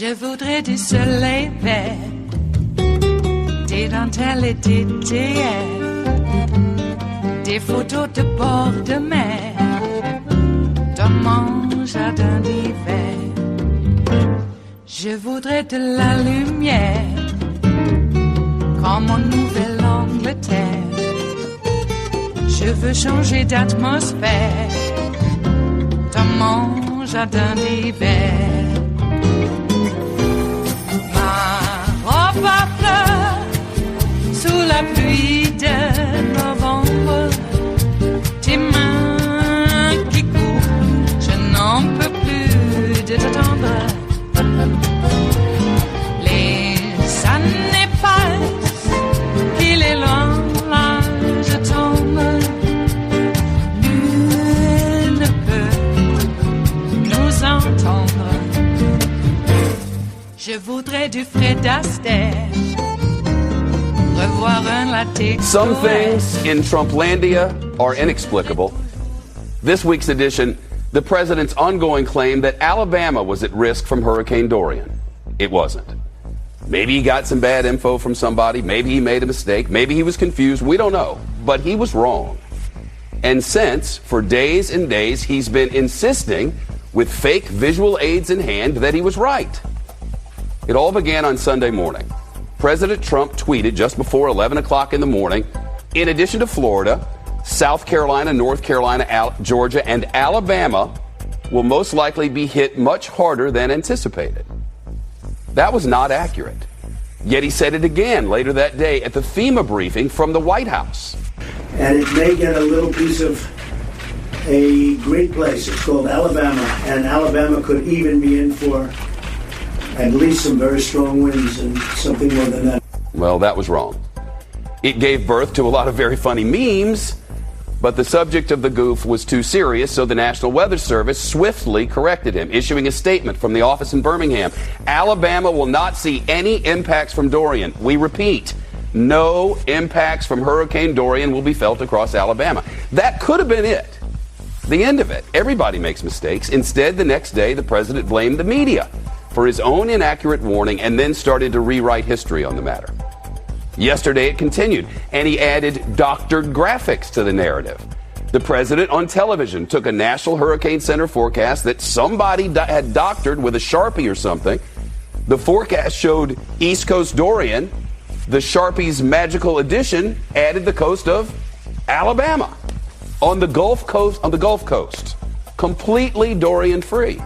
Je voudrais du soleil vert, des dentelles et des théières, des photos de bord de mer, dans mon jardin d'hiver. Je voudrais de la lumière, comme en Nouvelle-Angleterre. Je veux changer d'atmosphère, dans mon jardin d'hiver. Ma fleur sous la pluie de novembre, tes mains qui courent, je n'en peux plus de t'attendre. Les années passent, qu'il est loin, là je tombe. Nul ne peut nous entendre. Je voudrais du Fred Astaire, revoir un latte. Some things in Trumplandia are inexplicable. This week's edition, the president's ongoing claim that Alabama was at risk from Hurricane Dorian. It wasn't. Maybe he got some bad info from somebody. Maybe he made a mistake. Maybe he was confused. We don't know. But he was wrong. And since, for days and days, he's been insisting, with fake visual aids in hand, that he was right. It all began on Sunday morning. President Trump tweeted just before 11 o'clock in the morning, in addition to Florida, South Carolina, North Carolina, Georgia, and Alabama will most likely be hit much harder than anticipated. That was not accurate. Yet he said it again later that day at the FEMA briefing from the White House. And it may get a little piece of a great place. It's called Alabama, and Alabama could even be in for at least some very strong winds and something more than that. Well, that was wrong. It gave birth to a lot of very funny memes, but the subject of the goof was too serious, so the National Weather Service swiftly corrected him, issuing a statement from the office in Birmingham. Alabama will not see any impacts from Dorian. We repeat, no impacts from Hurricane Dorian will be felt across Alabama. That could have been it. The end of it. Everybody makes mistakes. Instead, the next day, the president blamed the media for his own inaccurate warning and then started to rewrite history on the matter. Yesterday it continued, and he added doctored graphics to the narrative. The president on television took a National Hurricane Center forecast that somebody had doctored with a Sharpie or something. The forecast showed East Coast Dorian. The Sharpie's magical addition added the coast of Alabama on the Gulf Coast, completely Dorian free.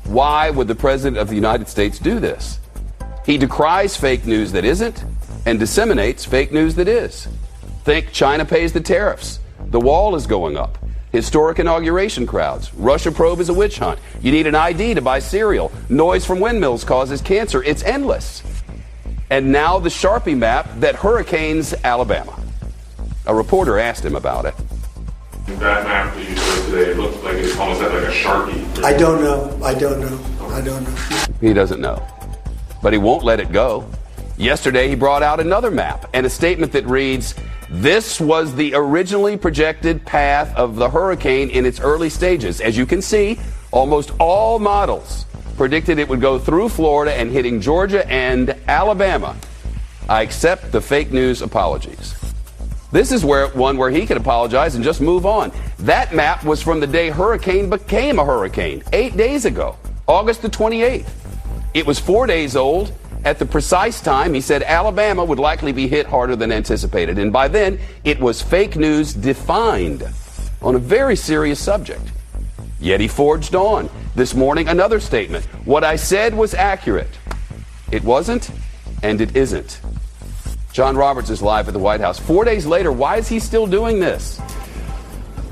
Why would the President of the United States do this? He decries fake news that isn't and disseminates fake news that is. Think China pays the tariffs. The wall is going up. Historic inauguration crowds. Russia probe is a witch hunt. You need an ID to buy cereal. Noise from windmills causes cancer. It's endless. And now the Sharpie map that hurricanes Alabama. A reporter asked him about it. That map that you showed today looks like it's almost like a Sharpie. I don't know. He doesn't know. But he won't let it go. Yesterday, he brought out another map and a statement that reads, "This was the originally projected path of the hurricane in its early stages. As you can see, almost all models predicted it would go through Florida and hitting Georgia and Alabama. I accept the fake news apologies." This is one where he could apologize and just move on. That map was from the day hurricane became a hurricane, 8 days ago, August the 28th. It was 4 days old. At the precise time, he said Alabama would likely be hit harder than anticipated. And by then, it was fake news defined on a very serious subject. Yet he forged on. This morning, another statement. What I said was accurate. It wasn't, and it isn't. John Roberts is live at the White House. 4 days later, why is he still doing this?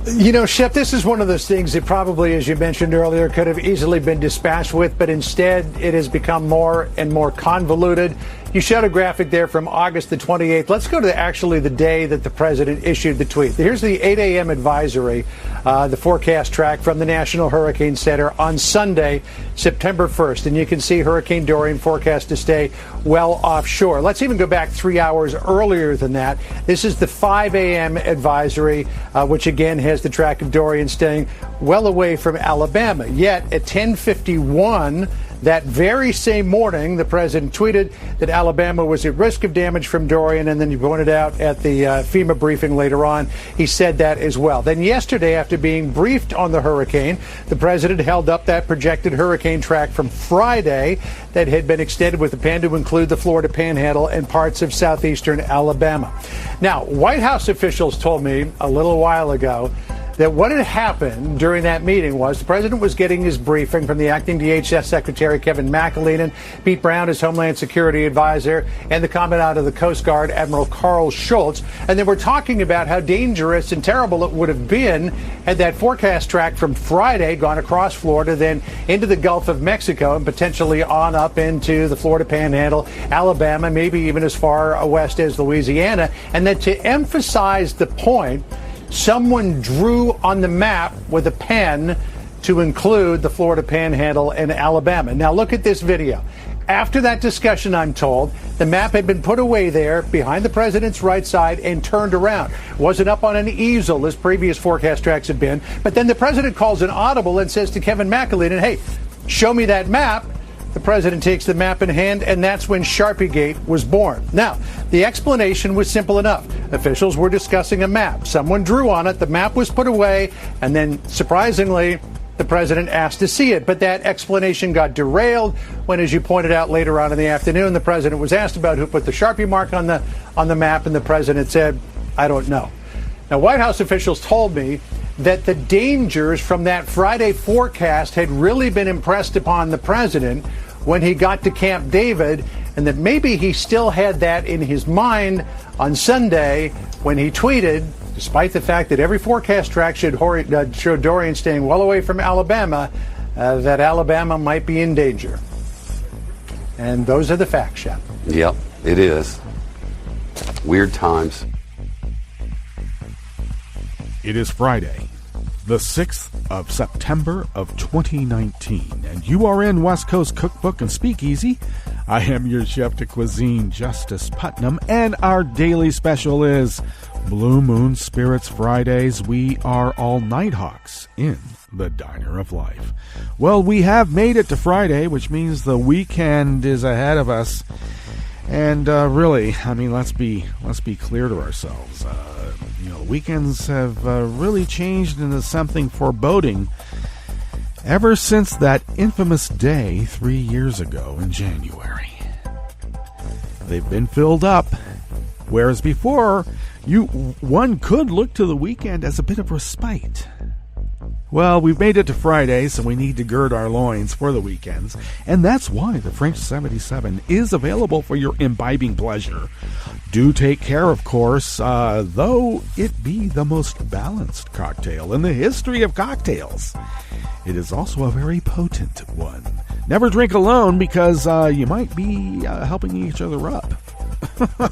You know, Shep, this is one of those things that probably, as you mentioned earlier, could have easily been dispatched with, but instead it has become more and more convoluted. You showed a graphic there from August the 28th. Let's go to actually the day that the president issued the tweet. Here's the 8 a.m. advisory, the forecast track from the National Hurricane Center on Sunday, September 1st. And you can see Hurricane Dorian forecast to stay well offshore. Let's even go back 3 hours earlier than that. This is the 5 a.m. advisory, which again has the track of Dorian staying well away from Alabama. Yet at 10:51, That very same morning, the president tweeted that Alabama was at risk of damage from Dorian, and then he pointed out at the FEMA briefing later on, he said that as well. Then yesterday, after being briefed on the hurricane, the president held up that projected hurricane track from Friday that had been extended with the pan to include the Florida Panhandle and parts of southeastern Alabama. Now, White House officials told me a little while ago that what had happened during that meeting was the president was getting his briefing from the acting DHS Secretary Kevin McAleenan, Pete Brown, his Homeland Security advisor, and the Commandant of the Coast Guard, Admiral Carl Schultz. And they were talking about how dangerous and terrible it would have been had that forecast track from Friday gone across Florida, then into the Gulf of Mexico, and potentially on up into the Florida Panhandle, Alabama, maybe even as far west as Louisiana. And that to emphasize the point, someone drew on the map with a pen to include the Florida Panhandle and Alabama. Now look at this video. After that discussion, I'm told, the map had been put away there behind the president's right side and turned around. It wasn't up on an easel as previous forecast tracks had been. But then the president calls an audible and says to Kevin McAleenan, hey, show me that map. The president takes the map in hand, and that's when SharpieGate was born. Now, the explanation was simple enough. Officials were discussing a map. Someone drew on it, the map was put away, and then, surprisingly, the president asked to see it. But that explanation got derailed when, as you pointed out later on in the afternoon, the president was asked about who put the Sharpie mark on the map, and the president said, I don't know. Now, White House officials told me that the dangers from that Friday forecast had really been impressed upon the president when he got to Camp David, and that maybe he still had that in his mind on Sunday when he tweeted, despite the fact that every forecast track should show Dorian staying well away from Alabama, that Alabama might be in danger. And those are the facts, Shep. Yep, it is. Weird times. It is Friday, the 6th of September of 2019, and you are in West Coast Cookbook and Speakeasy. I am your chef de cuisine, Justice Putnam, and our daily special is Blue Moon Spirits Fridays. We are all Nighthawks in the Diner of Life. Well, we have made it to Friday, which means the weekend is ahead of us. And really, I mean, let's be clear to ourselves. Weekends have really changed into something foreboding ever since that infamous day 3 years ago in January. They've been filled up, whereas before, one could look to the weekend as a bit of respite. Well, we've made it to Friday, so we need to gird our loins for the weekends, and that's why the French 77 is available for your imbibing pleasure. Do take care, of course, though it be the most balanced cocktail in the history of cocktails. It is also a very potent one. Never drink alone because you might be helping each other up.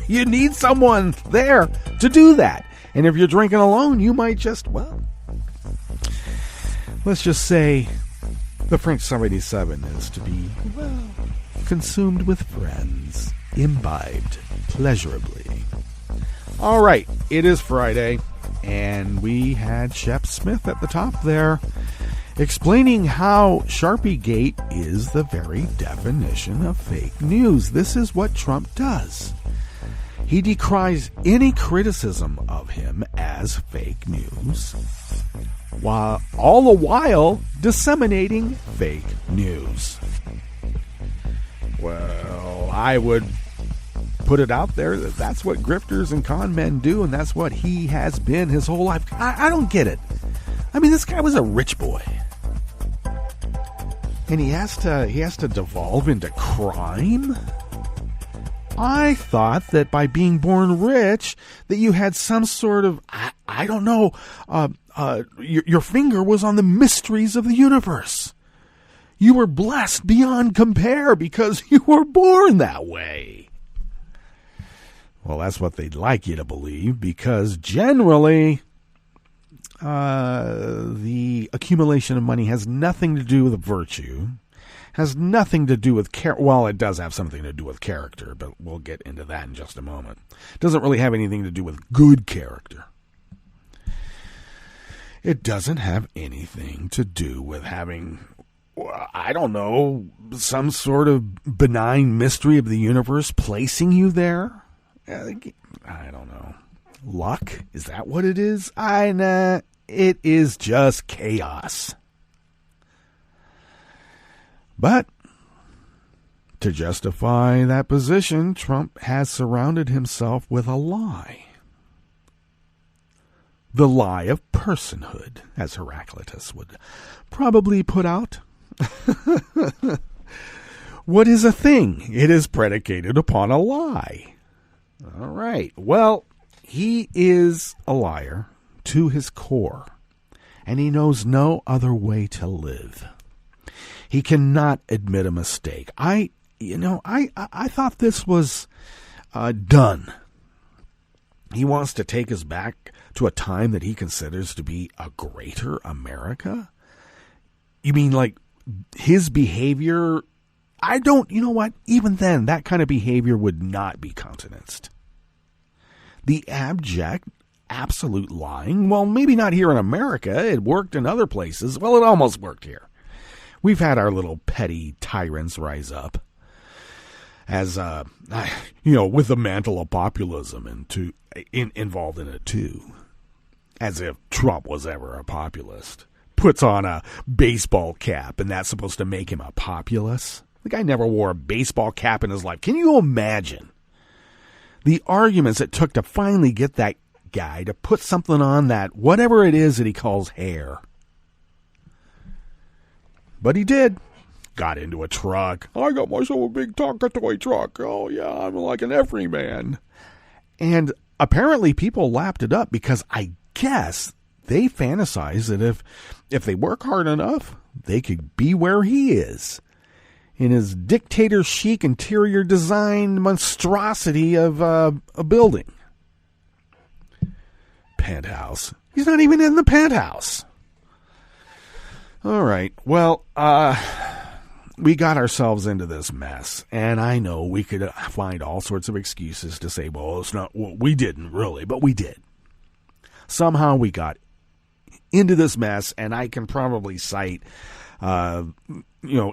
You need someone there to do that. And if you're drinking alone, you might just, let's just say the French 77 is to be, consumed with friends, imbibed pleasurably. All right, it is Friday, and we had Shep Smith at the top there explaining how SharpieGate is the very definition of fake news. This is what Trump does. He decries any criticism of him as fake news, while all the while disseminating fake news. Well, I would put it out there that that's what grifters and con men do, and that's what he has been his whole life. I don't get it. I mean, this guy was a rich boy, and he has to devolve into crime. I thought that by being born rich, that you had some sort of, I don't know, your finger was on the mysteries of the universe. You were blessed beyond compare because you were born that way. Well, that's what they'd like you to believe, because generally, the accumulation of money has nothing to do with virtue, has nothing to do with well, it does have something to do with character, but we'll get into that in just a moment. It doesn't really have anything to do with good character. It doesn't have anything to do with having I don't know, some sort of benign mystery of the universe placing you there? I don't know. Luck? Is that what it is? It is just chaos. But to justify that position, Trump has surrounded himself with a lie. The lie of personhood, as Heraclitus would probably put out. What is a thing? It is predicated upon a lie. All right. Well, he is a liar to his core, and he knows no other way to live. He cannot admit a mistake. I thought this was done. He wants to take us back to a time that he considers to be a greater America? You mean like his behavior? You know what? Even then, that kind of behavior would not be countenanced. The abject, absolute lying, well, maybe not here in America. It worked in other places. Well, it almost worked here. We've had our little petty tyrants rise up as, with the mantle of populism involved in it too. As if Trump was ever a populist. Puts on a baseball cap, and that's supposed to make him a populist. The guy never wore a baseball cap in his life. Can you imagine the arguments it took to finally get that guy to put something on that, whatever it is that he calls hair? But he did. Got into a truck. I got myself a big Tonka toy truck. Oh, yeah, I'm like an everyman. And apparently people lapped it up because I guess they fantasize that if they work hard enough, they could be where he is. In his dictator chic interior design monstrosity of a building. Penthouse. He's not even in the penthouse. All right. Well, we got ourselves into this mess, and I know we could find all sorts of excuses to say, well, it's not, well, we didn't really, but we did. Somehow we got into this mess, and I can probably cite,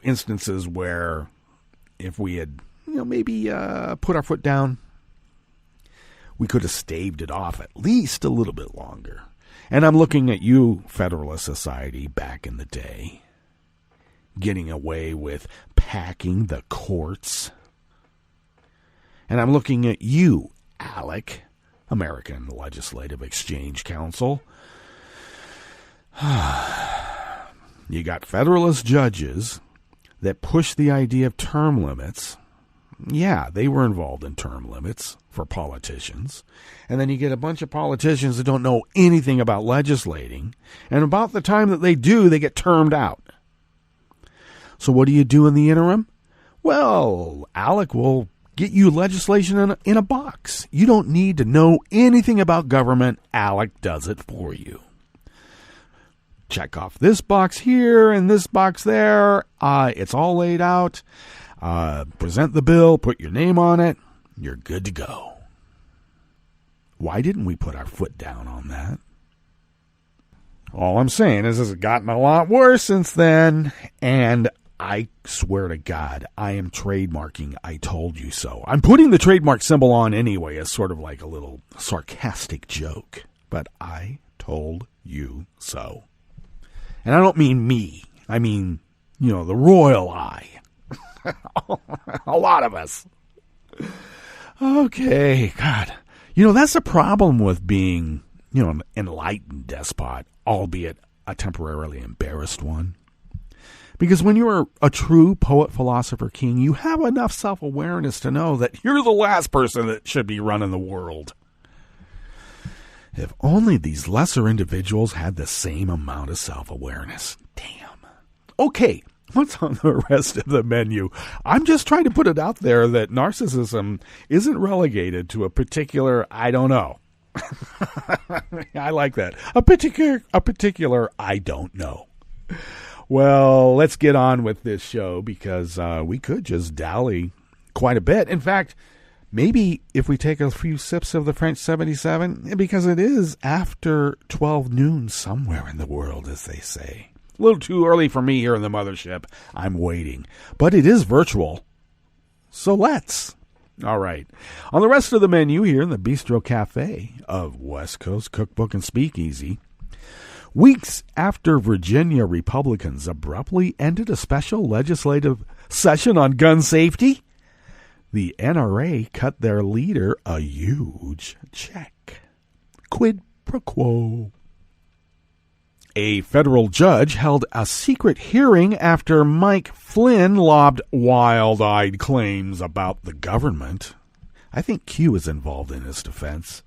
instances where if we had, maybe put our foot down, we could have staved it off at least a little bit longer. And I'm looking at you, Federalist Society, back in the day, getting away with packing the courts. And I'm looking at you, ALEC, American Legislative Exchange Council. You got Federalist judges that push the idea of term limits. Yeah, they were involved in term limits for politicians. And then you get a bunch of politicians that don't know anything about legislating. And about the time that they do, they get termed out. So what do you do in the interim? Well, ALEC will get you legislation in a box. You don't need to know anything about government. ALEC does it for you. Check off this box here and this box there. It's all laid out. Present the bill, put your name on it. You're good to go. Why didn't we put our foot down on that? All I'm saying is it's gotten a lot worse since then, and I swear to God, I am trademarking I told you so. I'm putting the trademark symbol on anyway as sort of like a little sarcastic joke, but I told you so. And I don't mean me. I mean, the royal I. A lot of us. Okay, God. That's the problem with being, an enlightened despot, albeit a temporarily embarrassed one. Because when you're a true poet, philosopher, king, you have enough self-awareness to know that you're the last person that should be running the world. If only these lesser individuals had the same amount of self-awareness. Damn. Okay, what's on the rest of the menu? I'm just trying to put it out there that narcissism isn't relegated to a particular, I don't know. I like that. A particular I don't know. Well, let's get on with this show because we could just dally quite a bit. In fact, maybe if we take a few sips of the French 77, because it is after 12 noon somewhere in the world, as they say. A little too early for me here in the mothership. I'm waiting. But it is virtual. So let's. All right. On the rest of the menu here in the Bistro Cafe of West Coast Cookbook and Speakeasy, weeks after Virginia Republicans abruptly ended a special legislative session on gun safety, the NRA cut their leader a huge check. Quid pro quo. A federal judge held a secret hearing after Mike Flynn lobbed wild-eyed claims about the government. I think Q is involved in his defense.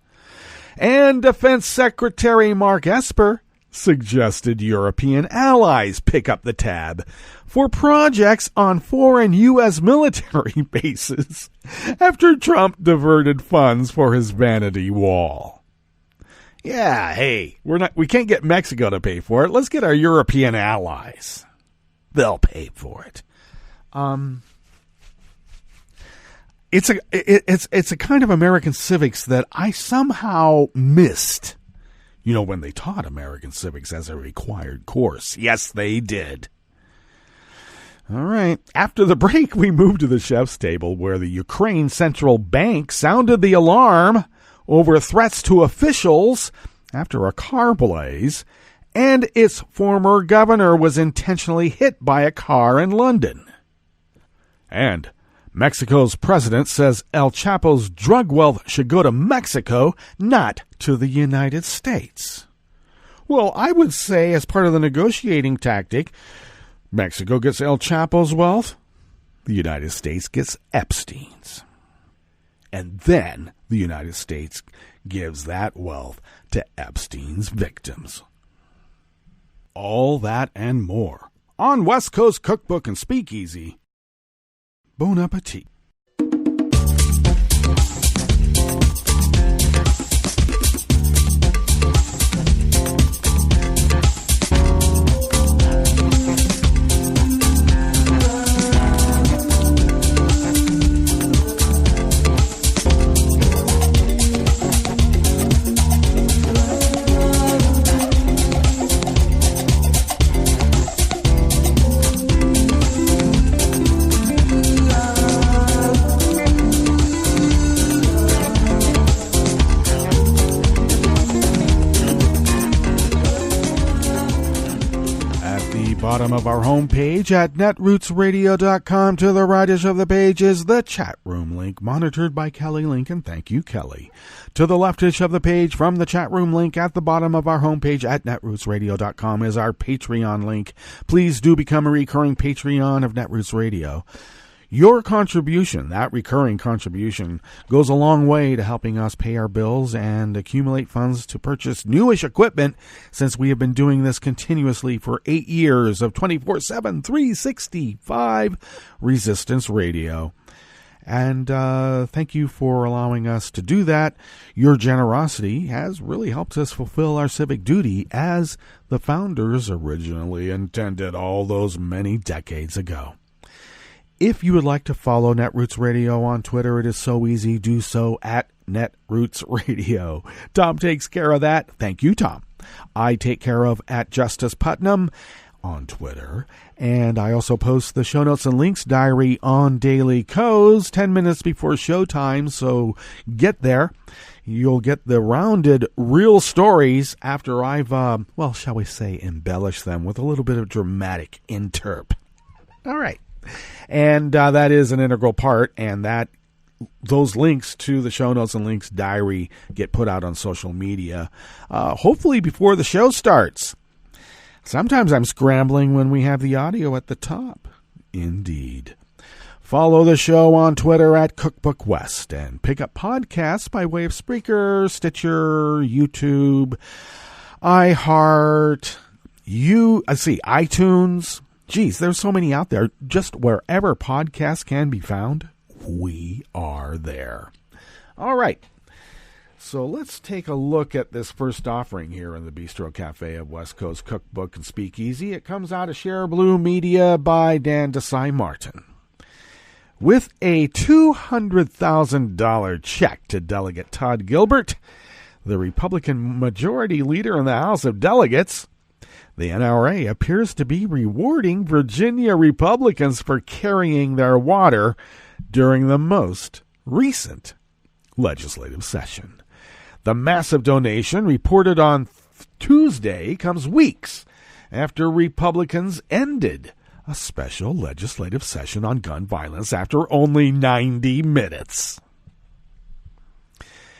And Defense Secretary Mark Esper suggested European allies pick up the tab for projects on foreign U.S. military bases after Trump diverted funds for his vanity wall. Yeah, hey, we can't get Mexico to pay for it. Let's get our European allies. They'll pay for it. It's a kind of American civics that I somehow missed. You know, when they taught American civics as a required course. Yes, they did. All right. After the break, we moved to the chef's table where the Ukraine Central Bank sounded the alarm over threats to officials after a car blaze, and its former governor was intentionally hit by a car in London. And Mexico's president says El Chapo's drug wealth should go to Mexico, not to the United States. Well, I would say as part of the negotiating tactic, Mexico gets El Chapo's wealth, the United States gets Epstein's. And then the United States gives that wealth to Epstein's victims. All that and more on West Coast Cookbook and Speakeasy. Bon appetit. Bottom of our homepage at netrootsradio.com. To the rightish of the page is the chat room link, monitored by Kelly Lincoln. Thank you, Kelly. To the leftish of the page from the chat room link at the bottom of our homepage at netrootsradio.com is our Patreon link. Please do become a recurring Patreon of Netroots Radio. Your contribution, that recurring contribution, goes a long way to helping us pay our bills and accumulate funds to purchase newish equipment, since we have been doing this continuously for 8 years of 24/7, 365 Resistance Radio. And thank you for allowing us to do that. Your generosity has really helped us fulfill our civic duty as the founders originally intended all those many decades ago. If you would like to follow Netroots Radio on Twitter, it is so easy. Do so at Netroots Radio. Tom takes care of that. Thank you, Tom. I take care of at Justice Putnam on Twitter. And I also post the show notes and links diary on Daily Co's 10 minutes before showtime. So get there. You'll get the rounded real stories after I've, shall we say, embellished them with a little bit of dramatic interp. All right. And that is an integral part, and those links to the show notes and links diary get put out on social media, hopefully before the show starts. Sometimes I'm scrambling when we have the audio at the top. Indeed. Follow the show on Twitter at Cookbook West, and pick up podcasts by way of Spreaker, Stitcher, YouTube, iHeart, iTunes. Geez, there's so many out there. Just wherever podcasts can be found, we are there. All right. So let's take a look at this first offering here in the Bistro Cafe of West Coast Cookbook and Speakeasy. It comes out of Share Blue Media by Dan Desai Martin. With a $200,000 check to Delegate Todd Gilbert, the Republican Majority Leader in the House of Delegates, The NRA appears to be rewarding Virginia Republicans for carrying their water during the most recent legislative session. The massive donation reported on Tuesday comes weeks after Republicans ended a special legislative session on gun violence after only 90 minutes.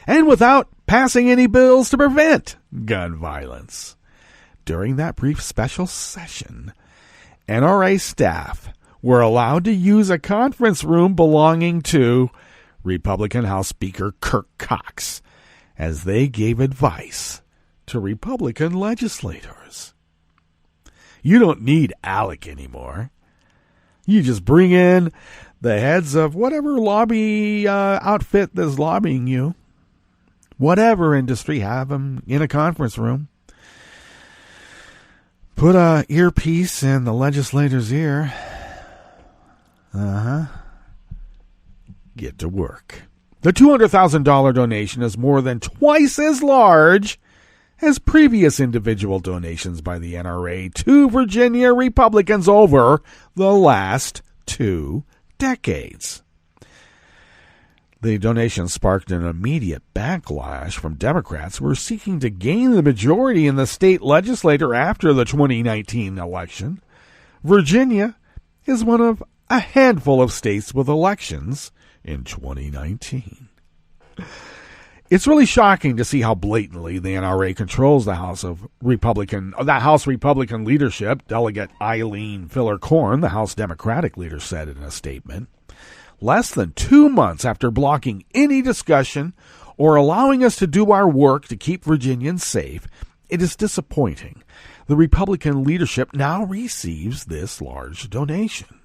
And without passing any bills to prevent gun violence. During that brief special session, NRA staff were allowed to use a conference room belonging to Republican House Speaker Kirk Cox as they gave advice to Republican legislators. You don't need ALEC anymore. You just bring in the heads of whatever lobby outfit that's lobbying you. Whatever industry, have them in a conference room. Put a earpiece in the legislator's ear. Get to work. The $200,000 donation is more than twice as large as previous individual donations by the NRA to Virginia Republicans over the last 2 decades. The donation sparked an immediate backlash from Democrats who were seeking to gain the majority in the state legislature after the 2019 election. Virginia is one of a handful of states with elections in 2019. It's really shocking to see how blatantly the NRA controls the House Republican leadership. Delegate Eileen Filler-Corn, the House Democratic leader, said in a statement. Less than 2 months after blocking any discussion or allowing us to do our work to keep Virginians safe, it is disappointing the Republican leadership now receives this large donation.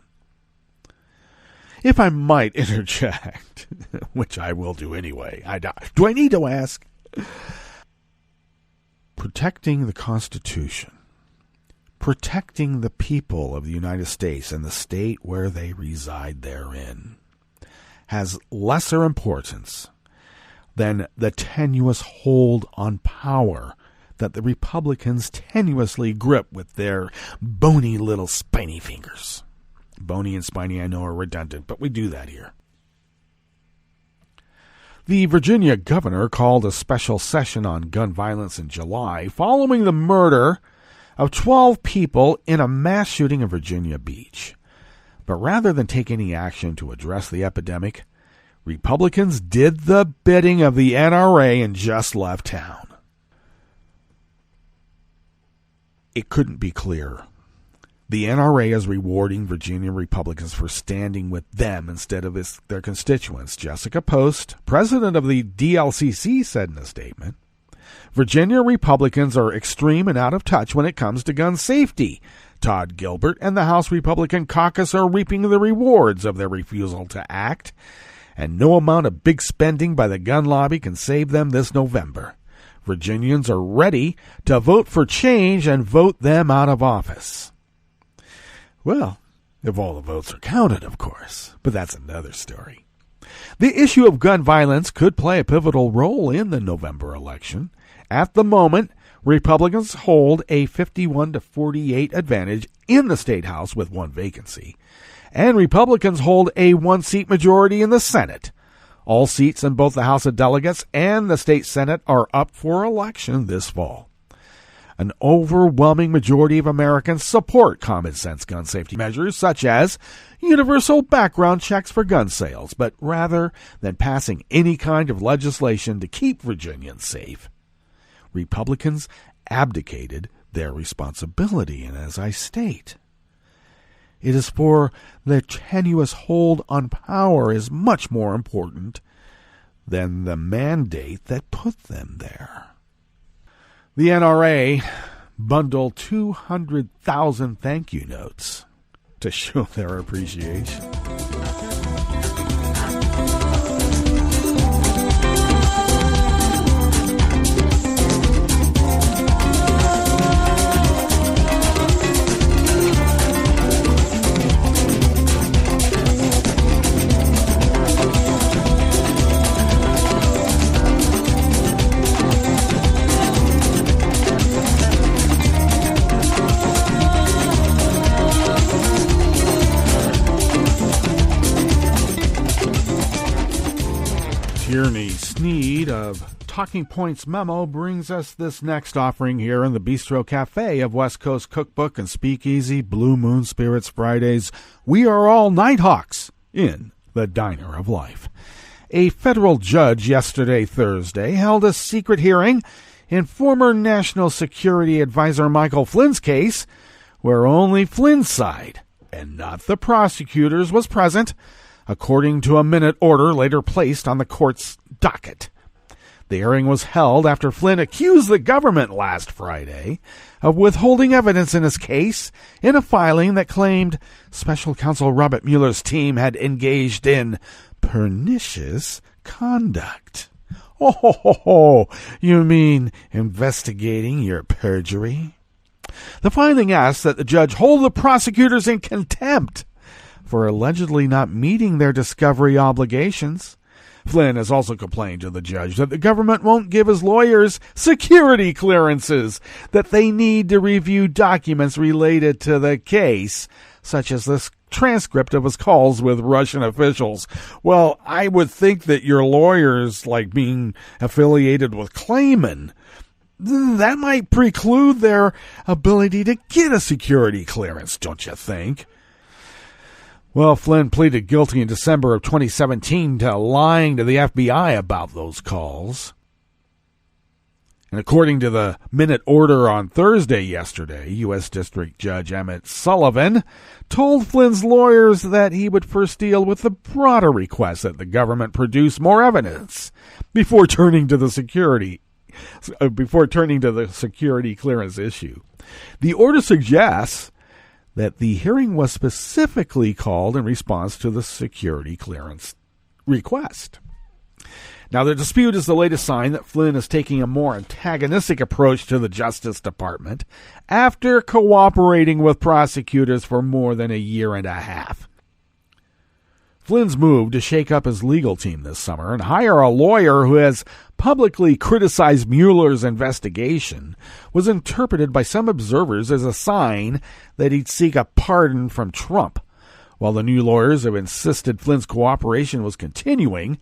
If I might interject, which I will do anyway, do I need to ask? Protecting the Constitution, protecting the people of the United States and the state where they reside therein, has lesser importance than the tenuous hold on power that the Republicans tenuously grip with their bony little spiny fingers. Bony and spiny, I know, are redundant, but we do that here. The Virginia governor called a special session on gun violence in July following the murder of 12 people in a mass shooting in Virginia Beach. But rather than take any action to address the epidemic, Republicans did the bidding of the NRA and just left town. It couldn't be clearer. The NRA is rewarding Virginia Republicans for standing with them instead of their constituents. Jessica Post, president of the DLCC, said in a statement, Virginia Republicans are extreme and out of touch when it comes to gun safety. Todd Gilbert and the House Republican caucus are reaping the rewards of their refusal to act, and no amount of big spending by the gun lobby can save them this November. Virginians are ready to vote for change and vote them out of office. Well, if all the votes are counted, of course, but that's another story. The issue of gun violence could play a pivotal role in the November election. At the moment, Republicans hold a 51-48 advantage in the State House with one vacancy, and Republicans hold a one-seat majority in the Senate. All seats in both the House of Delegates and the State Senate are up for election this fall. An overwhelming majority of Americans support common-sense gun safety measures such as universal background checks for gun sales, but rather than passing any kind of legislation to keep Virginians safe, Republicans abdicated their responsibility, and as I state, it is for the tenuous hold on power is much more important than the mandate that put them there. The NRA bundled 200,000 thank you notes to show their appreciation. of Talking Points memo brings us this next offering here in the Bistro Cafe of West Coast Cookbook and Speakeasy, Blue Moon Spirits Fridays. We are all Nighthawks in the Diner of Life. A federal judge yesterday, Thursday, held a secret hearing in former National Security Advisor Michael Flynn's case, where only Flynn's side, and not the prosecutors, was present, according to a minute order later placed on the court's docket. The hearing was held after Flynn accused the government last Friday of withholding evidence in his case in a filing that claimed special counsel Robert Mueller's team had engaged in pernicious conduct. Oh, you mean investigating your perjury? The filing asks that the judge hold the prosecutors in contempt for allegedly not meeting their discovery obligations. Flynn has also complained to the judge that the government won't give his lawyers security clearances that they need to review documents related to the case, such as this transcript of his calls with Russian officials. Well, I would think that your lawyers, like being affiliated with Klayman, that might preclude their ability to get a security clearance, don't you think? Well, Flynn pleaded guilty in December of 2017 to lying to the FBI about those calls. And according to the minute order on Thursday yesterday, U.S. District Judge Emmett Sullivan told Flynn's lawyers that he would first deal with the broader request that the government produce more evidence before turning to the security clearance issue. The order suggests that the hearing was specifically called in response to the security clearance request. Now, the dispute is the latest sign that Flynn is taking a more antagonistic approach to the Justice Department after cooperating with prosecutors for more than a year and a half. Flynn's move to shake up his legal team this summer and hire a lawyer who has publicly criticized Mueller's investigation was interpreted by some observers as a sign that he'd seek a pardon from Trump. While the new lawyers have insisted Flynn's cooperation was continuing,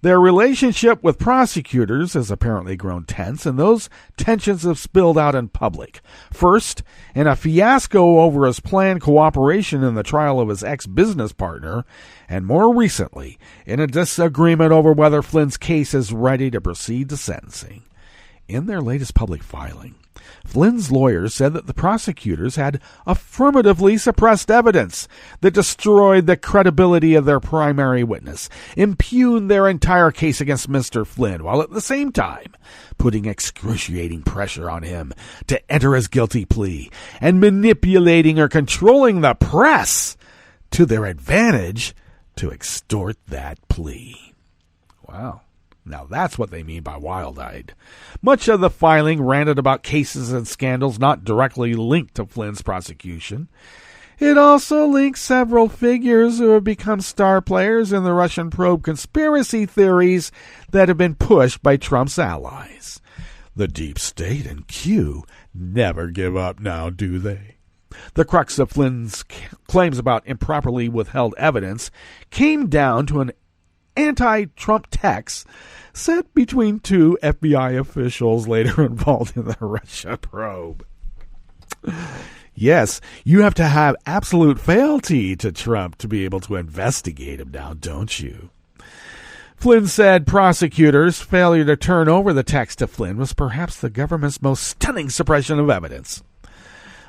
their relationship with prosecutors has apparently grown tense, and those tensions have spilled out in public. First, in a fiasco over his planned cooperation in the trial of his ex-business partner, and more recently, in a disagreement over whether Flynn's case is ready to proceed to sentencing. In their latest public filing, Flynn's lawyers said that the prosecutors had affirmatively suppressed evidence that destroyed the credibility of their primary witness, impugned their entire case against Mr. Flynn, while at the same time putting excruciating pressure on him to enter his guilty plea, and manipulating or controlling the press to their advantage to extort that plea. Wow. Now that's what they mean by wild-eyed. Much of the filing ranted about cases and scandals not directly linked to Flynn's prosecution. It also links several figures who have become star players in the Russian probe conspiracy theories that have been pushed by Trump's allies. The deep state and Q never give up now, do they? The crux of Flynn's claims about improperly withheld evidence came down to an anti-Trump text sent between two FBI officials later involved in the Russia probe. Yes, you have to have absolute fealty to Trump to be able to investigate him now, don't you? Flynn said prosecutors' failure to turn over the text to Flynn was perhaps the government's most stunning suppression of evidence.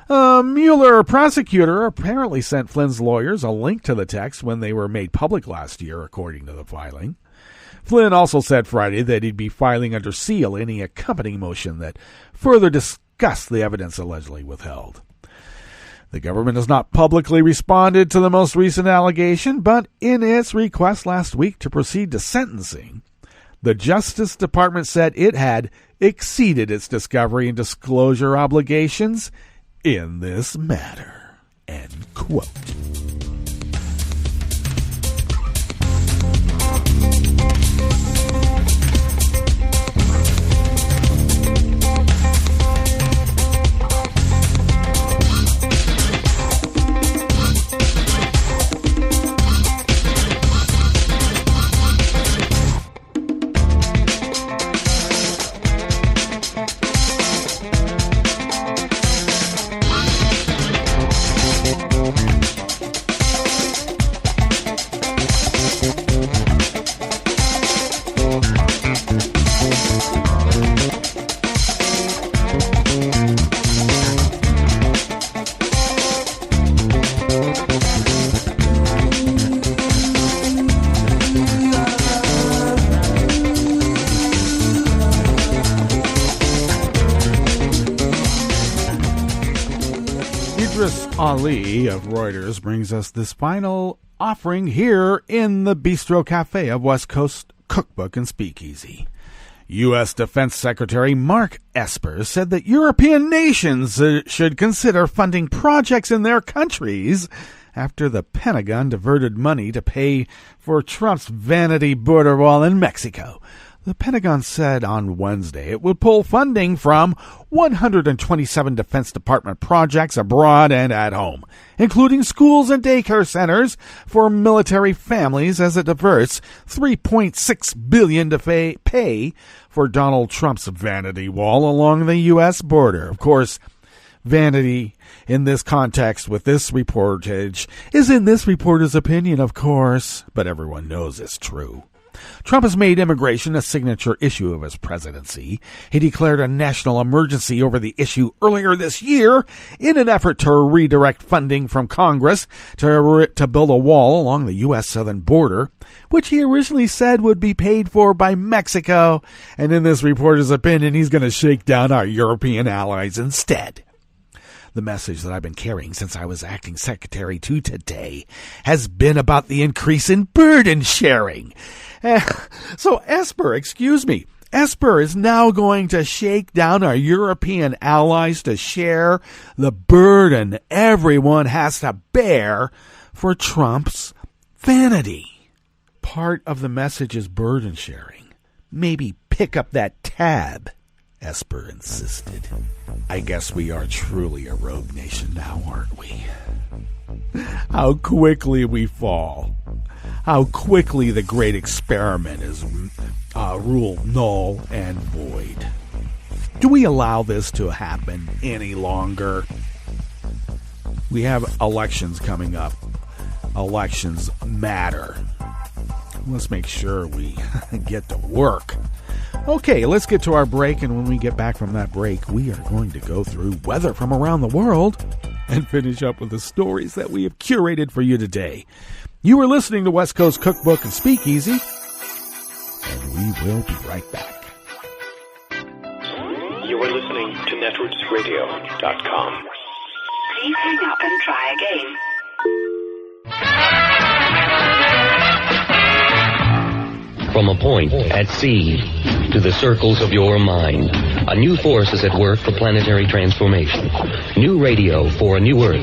A Mueller prosecutor apparently sent Flynn's lawyers a link to the text when they were made public last year, according to the filing. Flynn also said Friday that he'd be filing under seal any accompanying motion that further discussed the evidence allegedly withheld. The government has not publicly responded to the most recent allegation, but in its request last week to proceed to sentencing, the Justice Department said it had exceeded its discovery and disclosure obligations in this matter. End quote. Ali of Reuters brings us this final offering here in the Bistro Cafe of West Coast Cookbook and Speakeasy. U.S. Defense Secretary Mark Esper said that European nations should consider funding projects in their countries after the Pentagon diverted money to pay for Trump's vanity border wall in Mexico. The Pentagon said on Wednesday it would pull funding from 127 Defense Department projects abroad and at home, including schools and daycare centers for military families, as it diverts $3.6 billion to pay for Donald Trump's vanity wall along the U.S. border. Of course, vanity in this context with this reportage is in this reporter's opinion, of course, but everyone knows it's true. Trump has made immigration a signature issue of his presidency. He declared a national emergency over the issue earlier this year in an effort to redirect funding from Congress to build a wall along the U.S. southern border, which he originally said would be paid for by Mexico. And in this reporter's opinion, he's going to shake down our European allies instead. The message that I've been carrying since I was acting secretary to today has been about the increase in burden sharing. So Esper is now going to shake down our European allies to share the burden everyone has to bear for Trump's vanity. Part of the message is burden sharing. Maybe pick up that tab, Esper insisted. I guess we are truly a rogue nation now, aren't we? How quickly we fall. How quickly the great experiment is ruled null and void. Do we allow this to happen any longer? We have elections coming up. Elections matter. Let's make sure we get to work. Okay, let's get to our break, and when we get back from that break, we are going to go through weather from around the world and finish up with the stories that we have curated for you today. You are listening to West Coast Cookbook and Speakeasy, and we will be right back. You are listening to netrootsradio.com. Please hang up and try again. From a point at sea to the circles of your mind, a new force is at work for planetary transformation. New radio for a new Earth.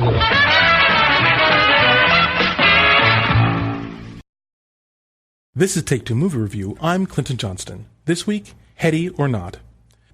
This is Take Two Movie Review. I'm Clinton Johnston. This week, Heady or Not.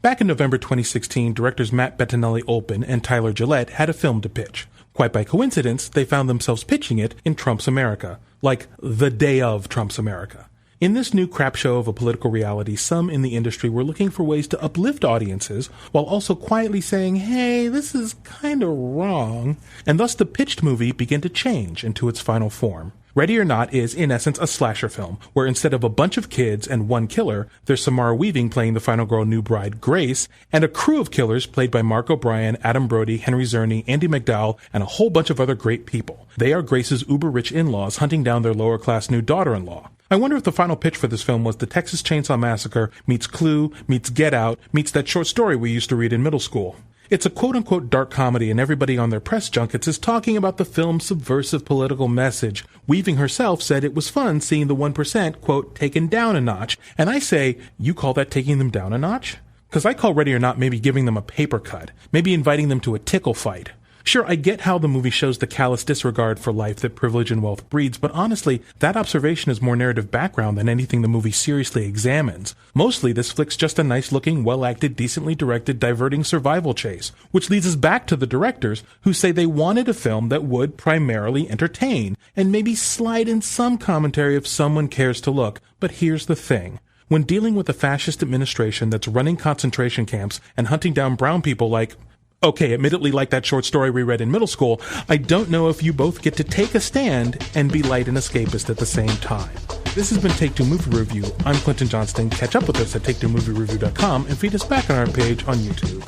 Back in November 2016, directors Matt Bettinelli-Olpin and Tyler Gillette had a film to pitch. Quite by coincidence, they found themselves pitching it in Trump's America, like the day of Trump's America. In this new crap show of a political reality, some in the industry were looking for ways to uplift audiences while also quietly saying, hey, this is kind of wrong. And thus the pitched movie began to change into its final form. Ready or Not is, in essence, a slasher film, where instead of a bunch of kids and one killer, there's Samara Weaving playing the final girl new bride, Grace, and a crew of killers played by Mark O'Brien, Adam Brody, Henry Czerny, Andy McDowell, and a whole bunch of other great people. They are Grace's uber-rich in-laws hunting down their lower-class new daughter-in-law. I wonder if the final pitch for this film was the Texas Chainsaw Massacre meets Clue, meets Get Out, meets that short story we used to read in middle school. It's a quote-unquote dark comedy, and everybody on their press junkets is talking about the film's subversive political message. Weaving herself said it was fun seeing the 1%, quote, taken down a notch. And I say, you call that taking them down a notch? Because I call Ready or Not maybe giving them a paper cut, maybe inviting them to a tickle fight. Sure, I get how the movie shows the callous disregard for life that privilege and wealth breeds, but honestly, that observation is more narrative background than anything the movie seriously examines. Mostly, this flick's just a nice-looking, well-acted, decently directed, diverting survival chase, which leads us back to the directors, who say they wanted a film that would primarily entertain, and maybe slide in some commentary if someone cares to look. But here's the thing. When dealing with a fascist administration that's running concentration camps and hunting down brown people like Okay, admittedly, like that short story we read in middle school, I don't know if you both get to take a stand and be light and escapist at the same time. This has been Take Two Movie Review. I'm Clinton Johnston. Catch up with us at TakeTwoMovieReview.com and feed us back on our page on YouTube.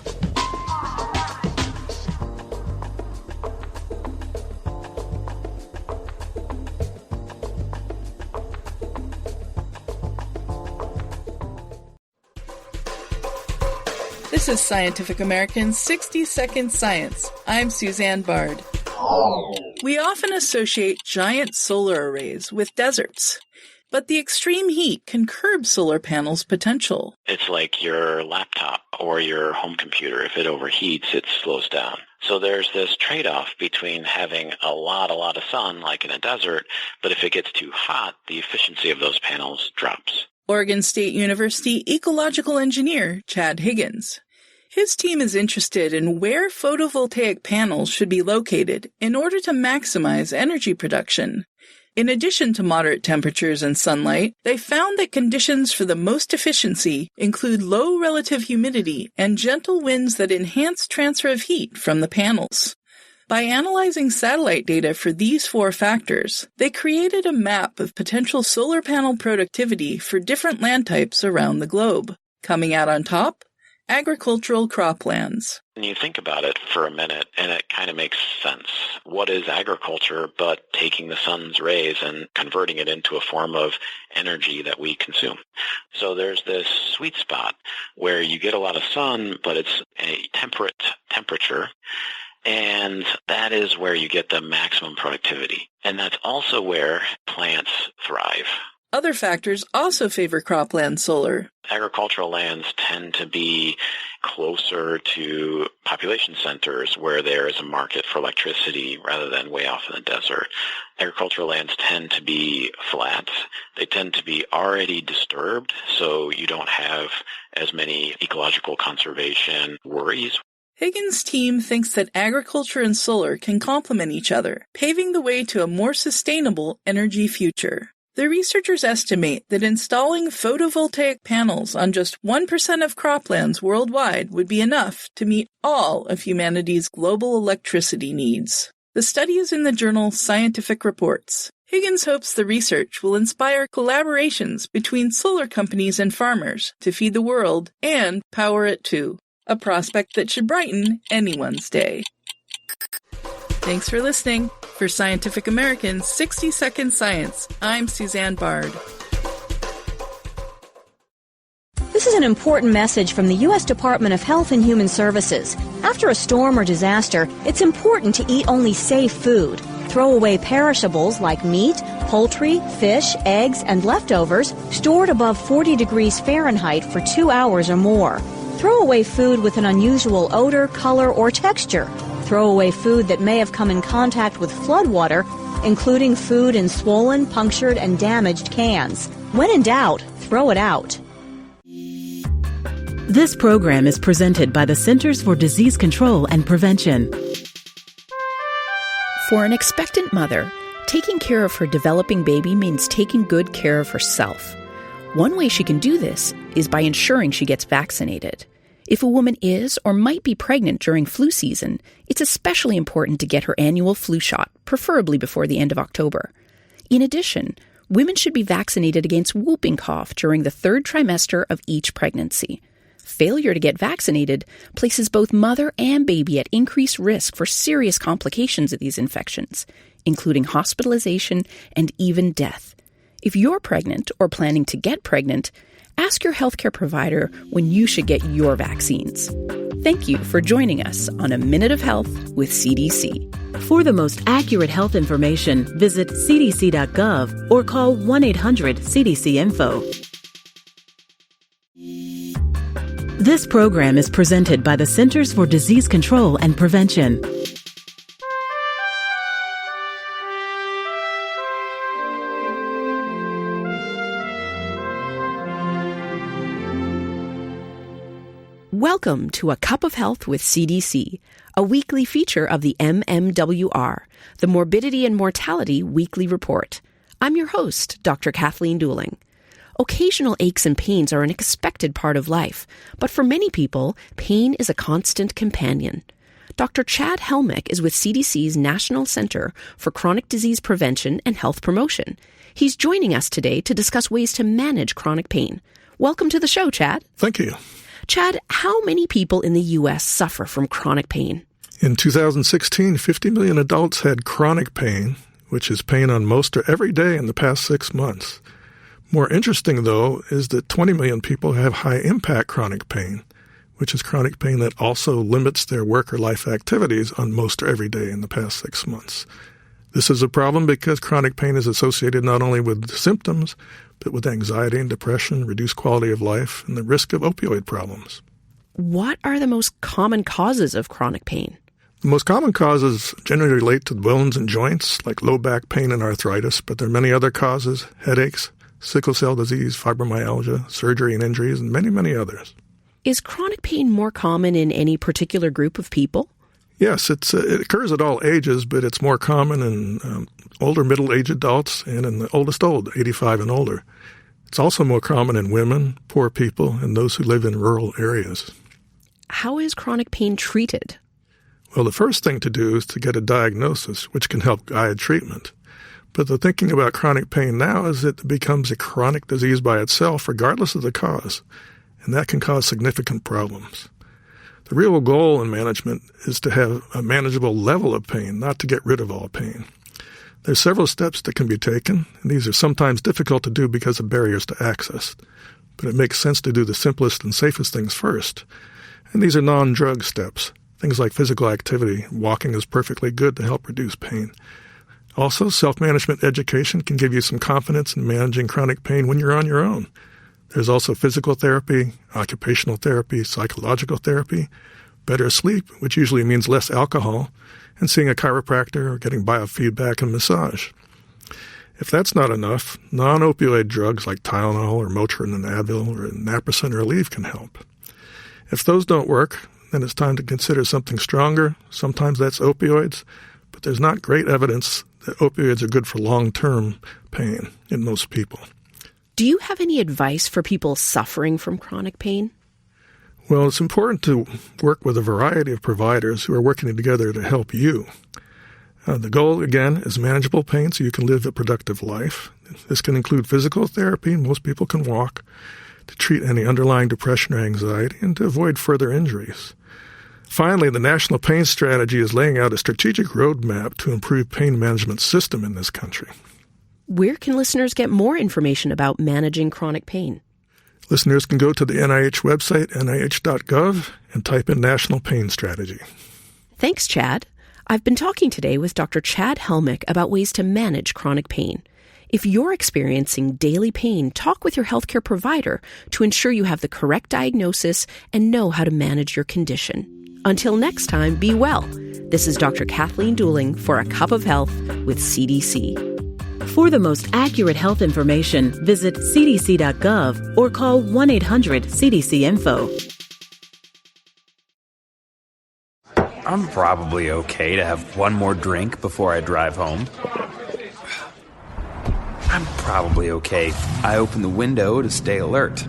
This is Scientific American's 60-Second Science. I'm Suzanne Bard. We often associate giant solar arrays with deserts, but the extreme heat can curb solar panels' potential. It's like your laptop or your home computer. If it overheats, it slows down. So there's this trade-off between having a lot of sun, like in a desert, but if it gets too hot, the efficiency of those panels drops. Oregon State University ecological engineer Chad Higgins. His team is interested in where photovoltaic panels should be located in order to maximize energy production. In addition to moderate temperatures and sunlight, they found that conditions for the most efficiency include low relative humidity and gentle winds that enhance transfer of heat from the panels. By analyzing satellite data for these 4 factors, they created a map of potential solar panel productivity for different land types around the globe. Coming out on top, agricultural croplands. And you think about it for a minute, and it kind of makes sense. What is agriculture but taking the sun's rays and converting it into a form of energy that we consume? So there's this sweet spot where you get a lot of sun, but it's a temperate temperature, and that is where you get the maximum productivity. And that's also where plants thrive. Other factors also favor cropland solar. Agricultural lands tend to be closer to population centers where there is a market for electricity rather than way off in the desert. Agricultural lands tend to be flat. They tend to be already disturbed, so you don't have as many ecological conservation worries. Higgins' team thinks that agriculture and solar can complement each other, paving the way to a more sustainable energy future. The researchers estimate that installing photovoltaic panels on just 1% of croplands worldwide would be enough to meet all of humanity's global electricity needs. The study is in the journal Scientific Reports. Higgins hopes the research will inspire collaborations between solar companies and farmers to feed the world and power it too, a prospect that should brighten anyone's day. Thanks for listening. For Scientific American's 60-Second Science, I'm Suzanne Bard. This is an important message from the U.S. Department of Health and Human Services. After a storm or disaster, it's important to eat only safe food. Throw away perishables like meat, poultry, fish, eggs, and leftovers stored above 40 degrees Fahrenheit for 2 hours or more. Throw away food with an unusual odor, color, or texture. Throw away food that may have come in contact with floodwater, including food in swollen, punctured, and damaged cans. When in doubt, throw it out. This program is presented by the Centers for Disease Control and Prevention. For an expectant mother, taking care of her developing baby means taking good care of herself. One way she can do this is by ensuring she gets vaccinated. If a woman is or might be pregnant during flu season, it's especially important to get her annual flu shot, preferably before the end of October. In addition, women should be vaccinated against whooping cough during the 3rd trimester of each pregnancy. Failure to get vaccinated places both mother and baby at increased risk for serious complications of these infections, including hospitalization and even death. If you're pregnant or planning to get pregnant, ask your healthcare provider when you should get your vaccines. Thank you for joining us on A Minute of Health with CDC. For the most accurate health information, visit cdc.gov or call 1-800-CDC-INFO. This program is presented by the Centers for Disease Control and Prevention. Welcome to A Cup of Health with CDC, a weekly feature of the MMWR, the Morbidity and Mortality Weekly Report. I'm your host, Dr. Kathleen Dooling. Occasional aches and pains are an expected part of life, but for many people, pain is a constant companion. Dr. Chad Helmick is with CDC's National Center for Chronic Disease Prevention and Health Promotion. He's joining us today to discuss ways to manage chronic pain. Welcome to the show, Chad. Thank you. Chad, how many people in the U.S. suffer from chronic pain? In 2016, 50 million adults had chronic pain, which is pain on most or every day in the past 6 months. More interesting, though, is that 20 million people have high-impact chronic pain, which is chronic pain that also limits their work or life activities on most or every day in the past 6 months. This is a problem because chronic pain is associated not only with symptoms, but with anxiety and depression, reduced quality of life, and the risk of opioid problems. What are the most common causes of chronic pain? The most common causes generally relate to bones and joints, like low back pain and arthritis, but there are many other causes: headaches, sickle cell disease, fibromyalgia, surgery and injuries, and many, many others. Is chronic pain more common in any particular group of people? Yes, it occurs at all ages, but it's more common in older middle-aged adults and in the oldest 85 and older. It's also more common in women, poor people, and those who live in rural areas. How is chronic pain treated? Well, the first thing to do is to get a diagnosis, which can help guide treatment. But the thinking about chronic pain now is that it becomes a chronic disease by itself, regardless of the cause, and that can cause significant problems. The real goal in management is to have a manageable level of pain, not to get rid of all pain. There's several steps that can be taken, and these are sometimes difficult to do because of barriers to access. But it makes sense to do the simplest and safest things first. And these are non-drug steps. Things like physical activity. Walking is perfectly good to help reduce pain. Also, self-management education can give you some confidence in managing chronic pain when you're on your own. There's also physical therapy, occupational therapy, psychological therapy, better sleep, which usually means less alcohol, and seeing a chiropractor or getting biofeedback and massage. If that's not enough, non-opioid drugs like Tylenol or Motrin and Advil or naproxen relief can help. If those don't work, then it's time to consider something stronger. Sometimes that's opioids, but there's not great evidence that opioids are good for long-term pain in most people. Do you have any advice for people suffering from chronic pain? Well, it's important to work with a variety of providers who are working together to help you. The goal, again, is manageable pain so you can live a productive life. This can include physical therapy, most people can walk, to treat any underlying depression or anxiety, and to avoid further injuries. Finally, the National Pain Strategy is laying out a strategic roadmap to improve pain management system in this country. Where can listeners get more information about managing chronic pain? Listeners can go to the NIH website, nih.gov, and type in National Pain Strategy. Thanks, Chad. I've been talking today with Dr. Chad Helmick about ways to manage chronic pain. If you're experiencing daily pain, talk with your healthcare provider to ensure you have the correct diagnosis and know how to manage your condition. Until next time, be well. This is Dr. Kathleen Dooling for A Cup of Health with CDC. For the most accurate health information, visit cdc.gov or call 1-800-CDC-INFO. I'm probably okay to have one more drink before I drive home. I'm probably okay. I open the window to stay alert.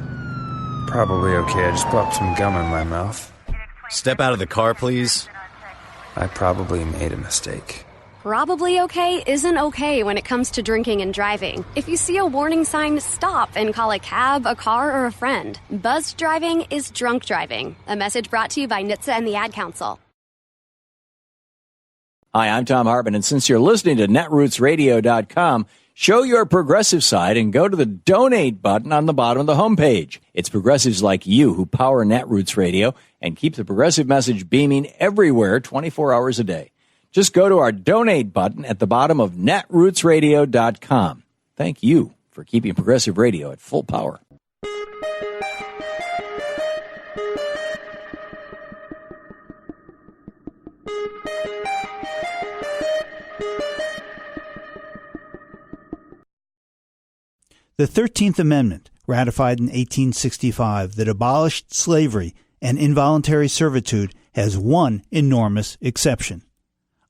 Probably okay. I just popped some gum in my mouth. Step out of the car, please. I probably made a mistake. Probably okay isn't okay when it comes to drinking and driving. If you see a warning sign, stop and call a cab, a car, or a friend. Buzzed driving is drunk driving. A message brought to you by NHTSA and the Ad Council. Hi, I'm Tom Hartman, and since you're listening to netrootsradio.com, show your progressive side and go to the donate button on the bottom of the homepage. It's progressives like you who power Netroots Radio and keep the progressive message beaming everywhere 24 hours a day. Just go to our donate button at the bottom of netrootsradio.com. Thank you for keeping progressive radio at full power. The 13th Amendment, ratified in 1865, that abolished slavery and involuntary servitude, has one enormous exception.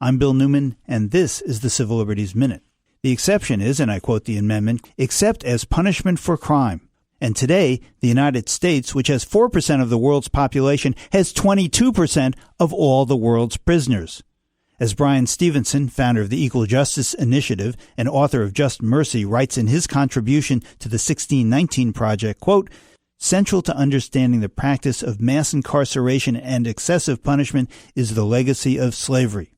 I'm Bill Newman, and this is the Civil Liberties Minute. The exception is, and I quote the amendment, except as punishment for crime. And today, the United States, which has 4% of the world's population, has 22% of all the world's prisoners. As Brian Stevenson, founder of the Equal Justice Initiative and author of Just Mercy, writes in his contribution to the 1619 Project, quote, "Central to understanding the practice of mass incarceration and excessive punishment is the legacy of slavery.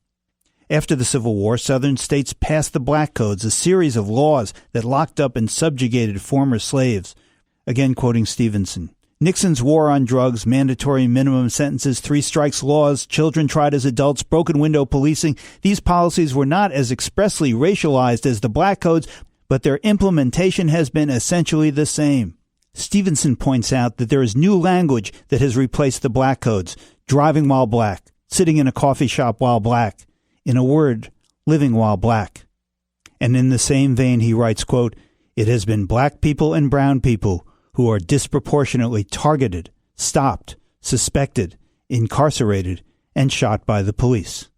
After the Civil War, Southern states passed the Black Codes, a series of laws that locked up and subjugated former slaves." Again quoting Stevenson. Nixon's war on drugs, mandatory minimum sentences, 3 strikes laws, children tried as adults, broken window policing, these policies were not as expressly racialized as the Black Codes, but their implementation has been essentially the same. Stevenson points out that there is new language that has replaced the Black Codes: driving while black, sitting in a coffee shop while black, in a word, living while black. And in the same vein, he writes, quote, "It has been black people and brown people who are disproportionately targeted, stopped, suspected, incarcerated, and shot by the police."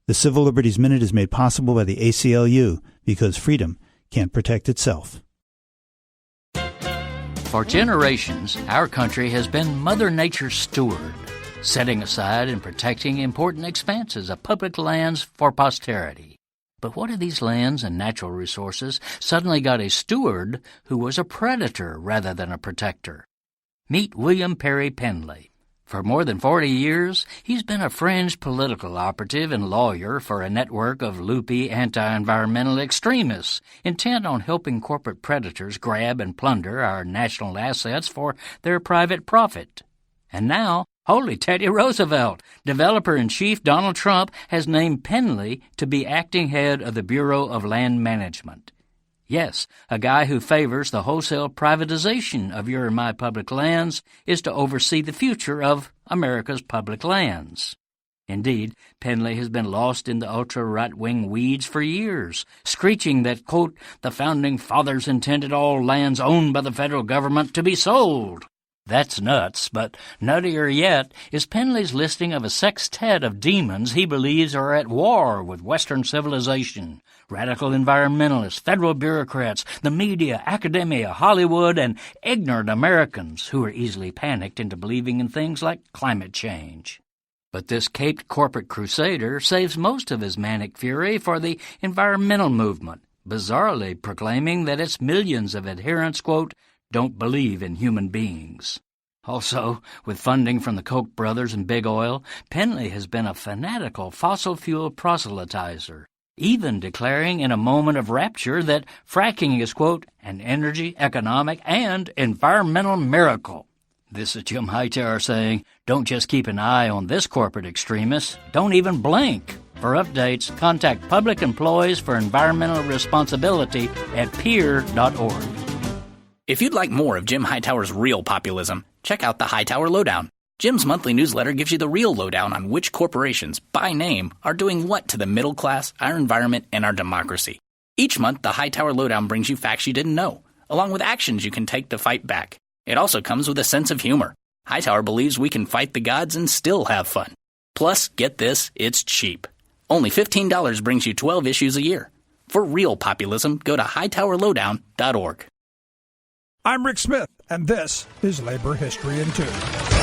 The Civil Liberties Minute is made possible by the ACLU because freedom can't protect itself. For generations, our country has been Mother Nature's steward, setting aside and protecting important expanses of public lands for posterity. But what if these lands and natural resources suddenly got a steward who was a predator rather than a protector? Meet William Perry Penley. For more than 40 years, he's been a fringe political operative and lawyer for a network of loopy anti-environmental extremists intent on helping corporate predators grab and plunder our national assets for their private profit. And now, holy Teddy Roosevelt, developer-in-chief Donald Trump has named Penley to be acting head of the Bureau of Land Management. Yes, a guy who favors the wholesale privatization of your and my public lands is to oversee the future of America's public lands. Indeed, Penley has been lost in the ultra-right-wing weeds for years, screeching that, quote, "the Founding Fathers intended all lands owned by the federal government to be sold." That's nuts, but nuttier yet is Penley's listing of a sextet of demons he believes are at war with Western civilization: radical environmentalists, federal bureaucrats, the media, academia, Hollywood, and ignorant Americans who are easily panicked into believing in things like climate change. But this caped corporate crusader saves most of his manic fury for the environmental movement, bizarrely proclaiming that its millions of adherents, quote, "don't believe in human beings." Also, with funding from the Koch brothers and Big Oil, Penley has been a fanatical fossil fuel proselytizer, even declaring in a moment of rapture that fracking is, quote, "an energy, economic, and environmental miracle." This is Jim Hightower saying, don't just keep an eye on this corporate extremist, don't even blink. For updates, contact Public Employees for Environmental Responsibility at peer.org. If you'd like more of Jim Hightower's real populism, check out the Hightower Lowdown. Jim's monthly newsletter gives you the real lowdown on which corporations, by name, are doing what to the middle class, our environment, and our democracy. Each month, the Hightower Lowdown brings you facts you didn't know, along with actions you can take to fight back. It also comes with a sense of humor. Hightower believes we can fight the gods and still have fun. Plus, get this, it's cheap. Only $15 brings you 12 issues a year. For real populism, go to hightowerlowdown.org. I'm Rick Smith, and this is Labor History in 2.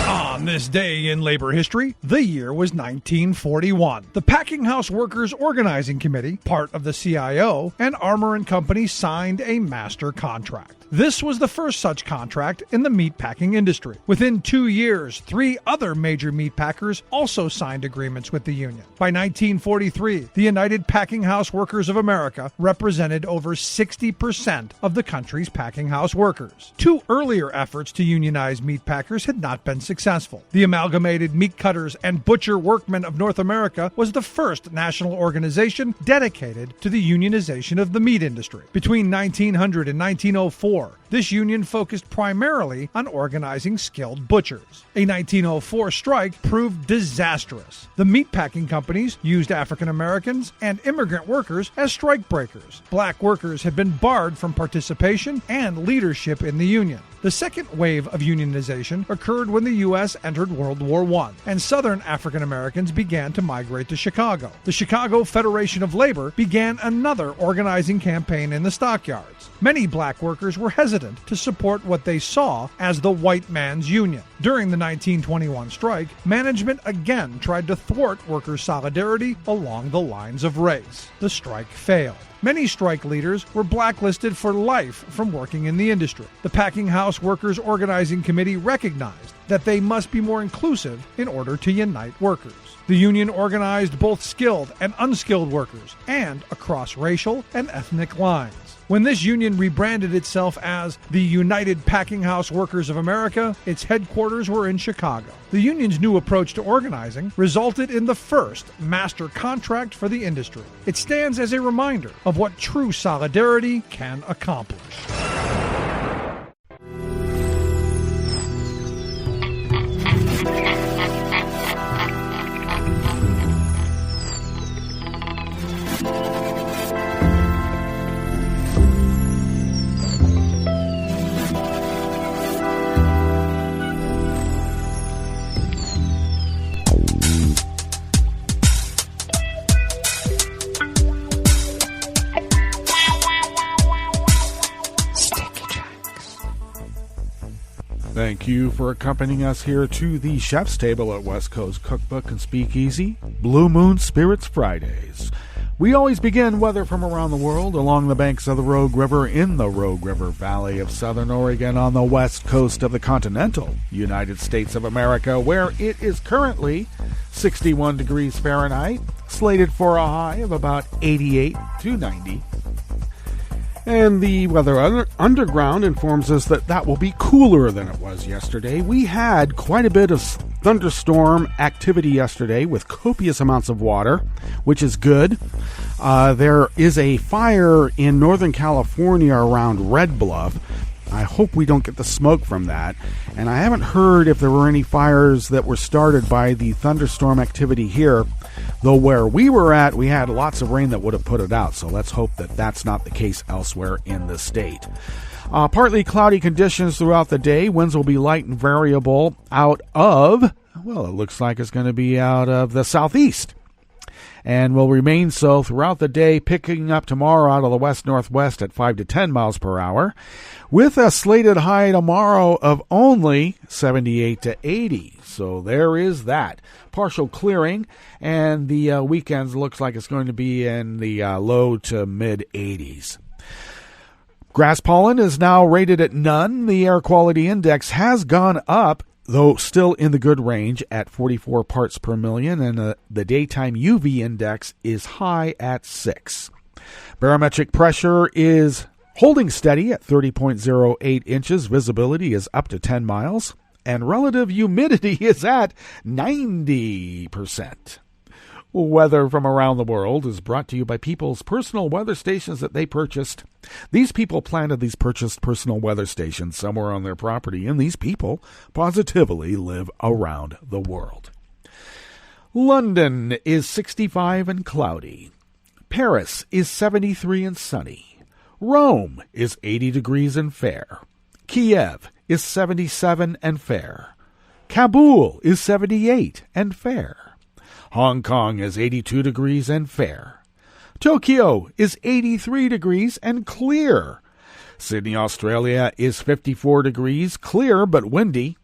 On this day in labor history, the year was 1941. The Packing House Workers Organizing Committee, part of the CIO, and Armour & Company signed a master contract. This was the first such contract in the meatpacking industry. Within 2 years, 3 other major meatpackers also signed agreements with the union. By 1943, the United Packing House Workers of America represented over 60% of the country's packing house workers. 2 earlier efforts to unionize meatpackers had not been successful. The Amalgamated Meat Cutters and Butcher Workmen of North America was the first national organization dedicated to the unionization of the meat industry. Between 1900 and 1904, this union focused primarily on organizing skilled butchers. A 1904 strike proved disastrous. The meatpacking companies used African Americans and immigrant workers as strike breakers. Black workers had been barred from participation and leadership in the union. The second wave of unionization occurred when the U.S. entered World War I, and Southern African Americans began to migrate to Chicago. The Chicago Federation of Labor began another organizing campaign in the stockyards. Many black workers were hesitant to support what they saw as the white man's union. During the 1921 strike, management again tried to thwart workers' solidarity along the lines of race. The strike failed. Many strike leaders were blacklisted for life from working in the industry. The Packing House Workers Organizing Committee recognized that they must be more inclusive in order to unite workers. The union organized both skilled and unskilled workers, and across racial and ethnic lines. When this union rebranded itself as the United Packing House Workers of America, its headquarters were in Chicago. The union's new approach to organizing resulted in the first master contract for the industry. It stands as a reminder of what true solidarity can accomplish. Thank you for accompanying us here to the Chef's Table at West Coast Cookbook and Speakeasy, Blue Moon Spirits Fridays. We always begin weather from around the world along the banks of the Rogue River in the Rogue River Valley of Southern Oregon on the west coast of the continental United States of America, where it is currently 61 degrees Fahrenheit, slated for a high of about 88 to 90. And the Weather Underground informs us that that will be cooler than it was yesterday. We had quite a bit of thunderstorm activity yesterday with copious amounts of water, which is good. There is a fire in Northern California around Red Bluff. I hope we don't get the smoke from that. And I haven't heard if there were any fires that were started by the thunderstorm activity here, though where we were at, we had lots of rain that would have put it out. So let's hope that that's not the case elsewhere in the state. Partly cloudy conditions throughout the day. Winds will be light and variable out of, well, it looks like it's going to be out of the southeast, and will remain so throughout the day, picking up tomorrow out of the west-northwest at 5 to 10 miles per hour, with a slated high tomorrow of only 78 to 80. So there is that. Partial clearing, and the weekends looks like it's going to be in the low to mid-80s. Grass pollen is now rated at none. The air quality index has gone up, though still in the good range at 44 parts per million, and the daytime UV index is high at 6. Barometric pressure is holding steady at 30.08 inches. Visibility is up to 10 miles, and relative humidity is at 90%. Weather from around the world is brought to you by people's personal weather stations that they purchased. These people planted these purchased personal weather stations somewhere on their property, and these people positively live around the world. London is 65 and cloudy. Paris is 73 and sunny. Rome is 80 degrees and fair. Kiev is 77 and fair. Kabul is 78 and fair. Hong Kong is 82 degrees and fair. Tokyo is 83 degrees and clear. Sydney, Australia is 54 degrees, clear but windy.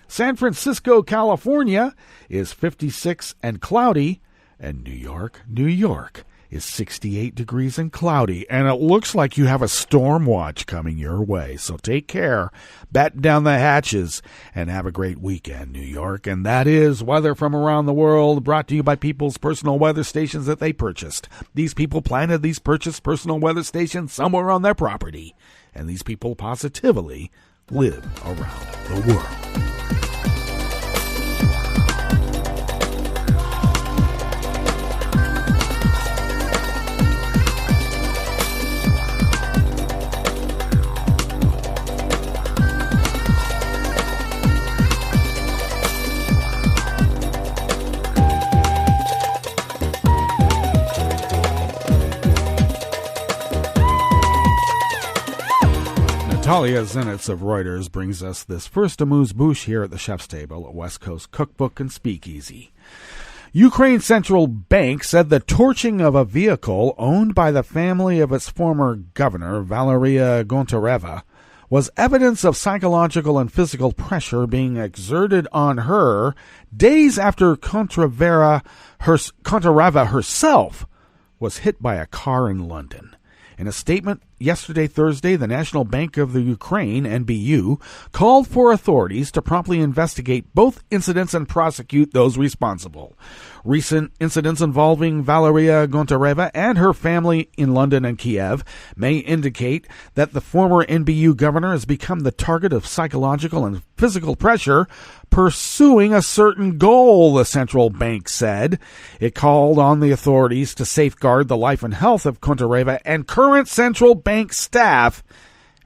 San Francisco, California is 56 and cloudy. And New York, New York is 68 degrees and cloudy. And it looks like you have a storm watch coming your way. So take care, batten down the hatches, and have a great weekend, New York. And that is weather from around the world, brought to you by people's personal weather stations that they purchased. These people planted these purchased personal weather stations somewhere on their property. And these people positively live around the world. Talia Zenitz of Reuters brings us this first amuse-bouche here at the Chef's Table at West Coast Cookbook and Speakeasy. Ukraine Central Bank said the torching of a vehicle owned by the family of its former governor, Valeria Gontareva, was evidence of psychological and physical pressure being exerted on her days after Gontareva herself was hit by a car in London. In a statement yesterday, Thursday, the National Bank of the Ukraine, NBU, called for authorities to promptly investigate both incidents and prosecute those responsible. Recent incidents involving Valeria Gontareva and her family in London and Kiev may indicate that the former NBU governor has become the target of psychological and physical pressure pursuing a certain goal, the central bank said. It called on the authorities to safeguard the life and health of Gontareva and current central bank staff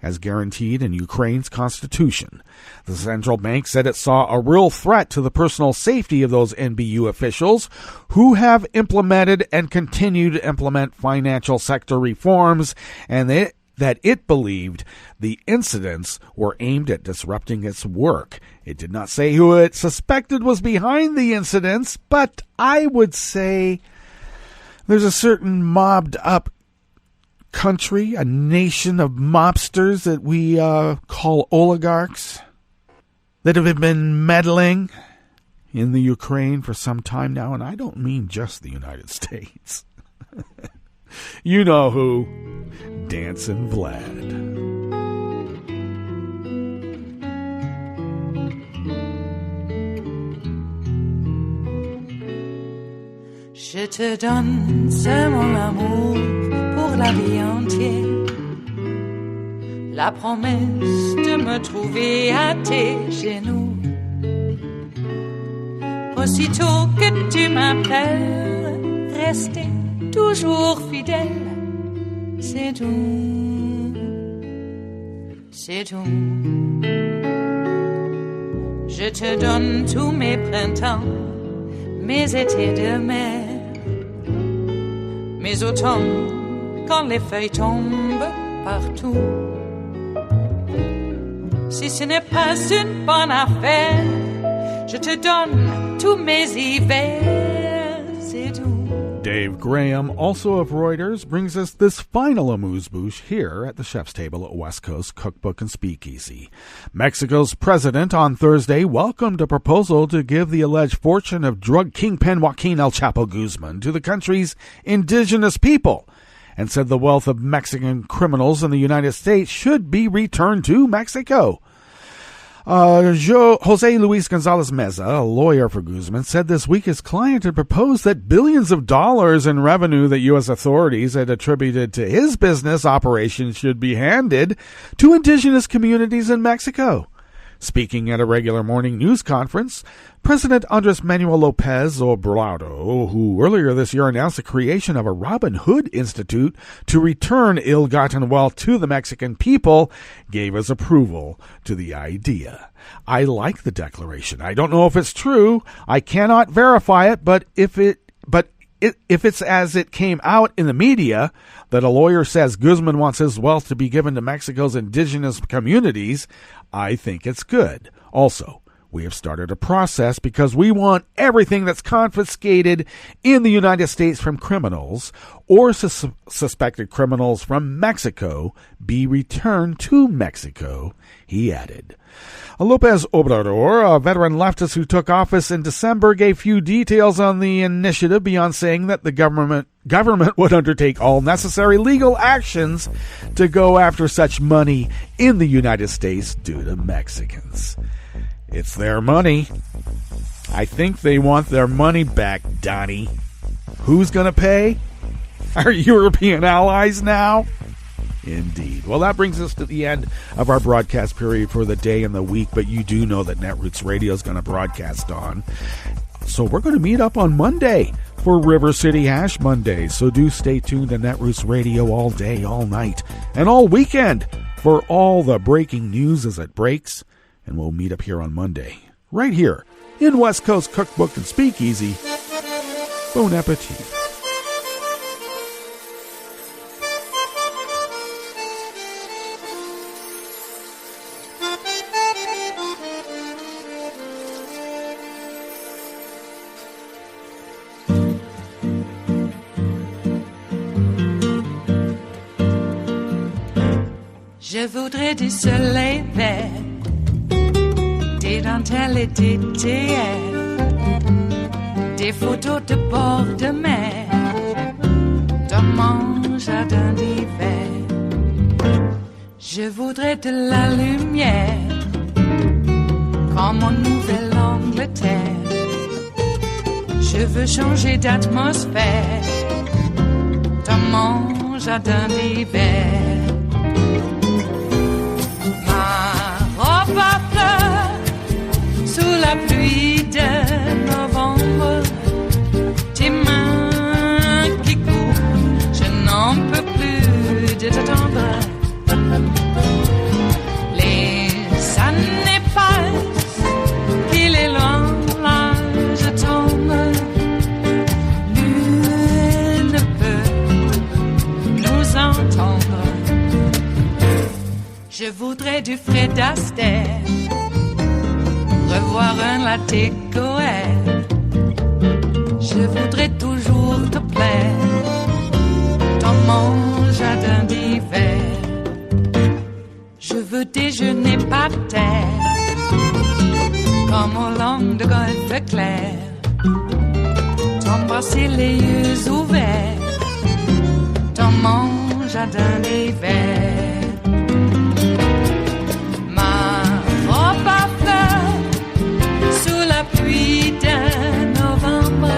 as guaranteed in Ukraine's constitution. The central bank said it saw a real threat to the personal safety of those NBU officials who have implemented and continue to implement financial sector reforms, and that it believed the incidents were aimed at disrupting its work. It did not say who it suspected was behind the incidents, but I would say there's a certain mobbed up country, a nation of mobsters that we call oligarchs that have been meddling in the Ukraine for some time now, and I don't mean just the United States. You know who. Dancing Vlad. Je te donne ce mon amour pour la vie entière. La promesse de me trouver à tes genoux. Aussitôt que tu m'appelles, rester toujours fidèle. C'est tout, c'est tout. Je te donne tous mes printemps, mes étés de mer. Mes automnes, quand les feuilles tombent partout. Si ce n'est pas une bonne affaire, je te donne tous mes hivers, c'est tout. Dave Graham, also of Reuters, brings us this final amuse-bouche here at the Chef's Table at West Coast Cookbook and Speakeasy. Mexico's president on Thursday welcomed a proposal to give the alleged fortune of drug kingpin Joaquin El Chapo Guzman to the country's indigenous people, and said the wealth of Mexican criminals in the United States should be returned to Mexico. Jose Luis Gonzalez Meza, a lawyer for Guzman, said this week his client had proposed that billions of dollars in revenue that U.S. authorities had attributed to his business operations should be handed to indigenous communities in Mexico. Speaking at a regular morning news conference, President Andres Manuel Lopez Obrador, who earlier this year announced the creation of a Robin Hood Institute to return ill-gotten wealth to the Mexican people, gave his approval to the idea. I like the declaration. I don't know if it's true. I cannot verify it, but if it's as it came out in the media that a lawyer says Guzman wants his wealth to be given to Mexico's indigenous communities, I think it's good. Also, we have started a process because we want everything that's confiscated in the United States from criminals or suspected criminals from Mexico be returned to Mexico, he added. Lopez Obrador, a veteran leftist who took office in December, gave few details on the initiative beyond saying that the government would undertake all necessary legal actions to go after such money in the United States due to Mexicans. It's their money. I think they want their money back, Donnie. Who's going to pay? Our European allies now? Indeed. Well, that brings us to the end of our broadcast period for the day and the week, but you do know that Netroots Radio is going to broadcast on. So we're going to meet up on Monday for River City Hash Mondays. So do stay tuned to Netroots Radio all day, all night, and all weekend for all the breaking news as it breaks. And we'll meet up here on Monday, right here in West Coast Cookbook and Speakeasy. Bon appetit. Je voudrais du soleil vert, des dentelles et des théières, des photos de bord de mer, dans mon jardin d'hiver. Je voudrais de la lumière, comme en Nouvelle-Angleterre. Je veux changer d'atmosphère, dans mon jardin d'hiver. Ma fleur sous la pluie de novembre, tes mains qui courent, je n'en peux plus de t'attendre. Les années passent, qu'il est loin, là je tombe. Nul ne peut nous entendre. Je voudrais du Fred Astaire, revoir un latte Goer. Je voudrais toujours te plaire, dans mon jardin d'hiver. Je veux déjeuner par terre, comme au long de golfe clair, t'embrasser les yeux ouverts, dans mon jardin d'hiver. Sous la pluie de novembre,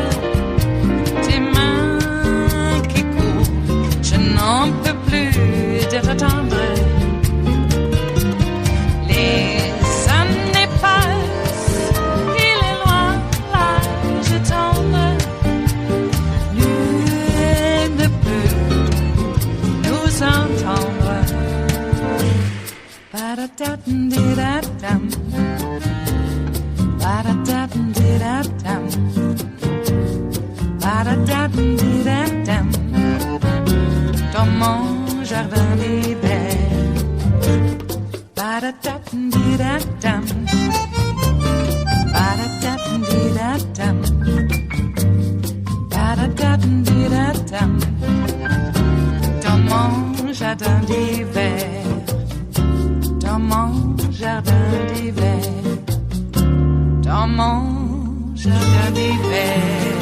tes mains qui courent, je n'en peux plus de t'attendre. Les années passent, il est loin, là je tombe. Nul ne peut nous entendre. Ba-da-da-dum-di-da-dum. Ba-da-da-dum-di-da-dum. Ba-da-da-dum-di-da-dum. Dans mon jardin d'hiver. Ba-da-da-dum-di-da-dum. Ba-da-da-dum-di-da-dum. Ba-da-da-dum-di-da-dum. Dans mon jardin d'hiver. Dans mon jardin d'hiver. Dans mon jardin d'hiver.